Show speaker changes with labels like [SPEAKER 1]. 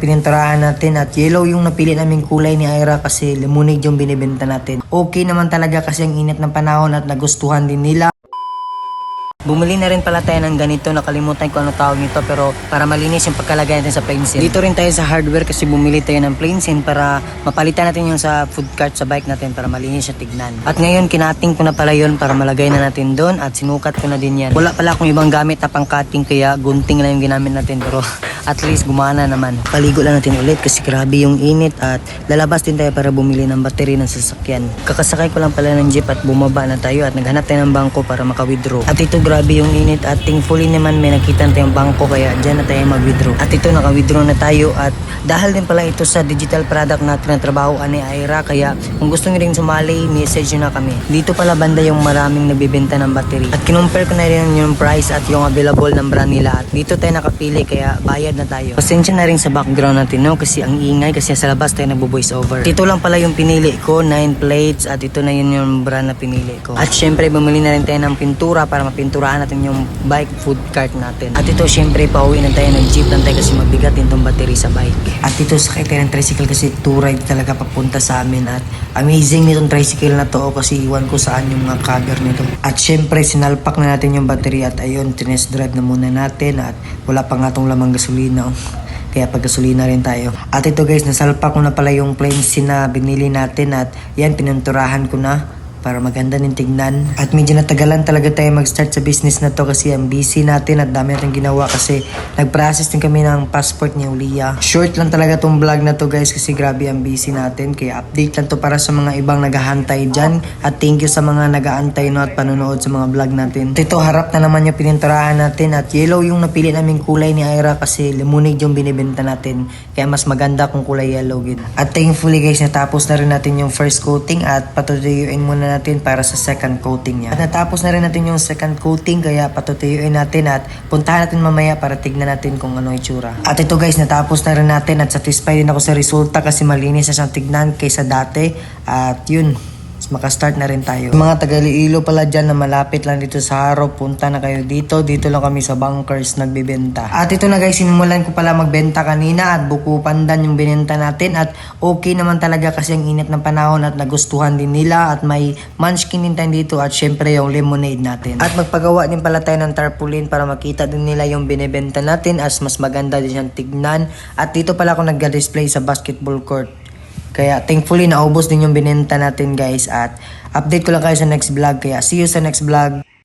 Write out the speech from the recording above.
[SPEAKER 1] pininturahan natin at yellow yung napili naming kulay ni Ira kasi lemonade yung binibenta natin. Okay naman talaga kasi ang init ng panahon at nagustuhan din nila. Bumili na rin pala tayo ng ganito, nakalimutan ko ano tawag nito pero para malinis yung pagkalagay natin sa plain-sin. Dito rin tayo sa hardware kasi bumili tayo ng plain-sin para mapalitan natin yung sa food cart sa bike natin para malinis siya tignan. At ngayon kinating ko na pala yun para malagay na natin doon at sinukat ko na din yan. Wala pala akong ibang gamit na pang cutting kaya gunting lang yung ginamit natin pero at least gumana naman. Paligo lang natin ulit kasi grabe yung init at lalabas din tayo para bumili ng battery ng sasakyan. Kakasakay ko lang pala ng jeep at bumaba na tayo at naghanap tayo ng bangko para maka-withdraw. At ito grabe yung init at thankfully naman may nakita tayong bangko kaya dyan na tayo mag-withdraw. At ito naka-withdraw na tayo at dahil din pala ito sa digital product na tinatrabahoan ni Ira kaya kung gusto nyo rin sumali, message nyo na kami. Dito pala banda yung maraming nagbibenta ng battery. At kinumpare ko na rin yung price at yung available ng brand nila at dito tayo nakapili kaya bayad na tayo. Pasensya na rin sa background natin no kasi ang ingay kasi sa labas tayo nagbo-voice over. Ito lang pala yung pinili ko, 9 plates at ito na yun yung brand na pinili ko. At syempre bumili na rin tayo ng pintura para mapinturahan natin yung bike food cart natin. At ito syempre pauwi na tayo ng jeep lang tayo kasi mabigat din tong battery sa bike. At ito sakay tayo ng tricycle kasi 2 ride talaga papunta sa amin at amazing nitong tricycle na to kasi iwan ko saan yung mga cover nito. At syempre sinalpak na natin yung battery at ayun tinest drive na muna natin at wala pa nga tong lamang gasolina. Kaya paggasolina rin tayo. At ito guys, nasalpak ko na pala yung plain-sin na binili natin at yan pininturahan ko na para maganda din tignan. At medyo natagalan talaga tayo mag-start sa business na to kasi ang busy natin at dami natin ginawa kasi nag-process din kami ng passport ni Ulia. Short lang talaga tong vlog na to guys kasi grabe ang busy natin. Kaya update lang to para sa mga ibang naghahantay dyan. At thank you sa mga nag-aantay no at panonood sa mga vlog natin. At ito harap na naman yung pininturahan natin at yellow yung napili naming kulay ni Ira kasi lemonade yung binibenta natin. Kaya mas maganda kung kulay yellow gid. At thankfully guys natapos na rin natin yung first coating at patutuyuin muna natin para sa second coating niya. At natapos na rin natin yung second coating kaya patutuyuin natin at puntahan natin mamaya para tignan natin kung ano itsura. At ito guys, natapos na rin natin at satisfied din ako sa resulta kasi malinis na siyang tignan kaysa dati. At yun, makastart na rin tayo. Mga taga-Iloilo pala dyan na malapit lang dito sa Harop, punta na kayo dito. Dito lang kami sa bunkers nagbibenta. At ito na guys, sinimulan ko pala magbenta kanina at buko pandan yung binenta natin. At okay naman talaga kasi ang init ng panahon at nagustuhan din nila. At may munchkin din tayo dito at syempre yung lemonade natin. At magpagawa din pala tayo ng tarpaulin para makita din nila yung binibenta natin as mas maganda din siyang tignan. At dito pala ako nag-display sa basketball court. Kaya thankfully naubos din yung binenta natin guys at update ko lang kayo sa next vlog kaya see you sa next vlog.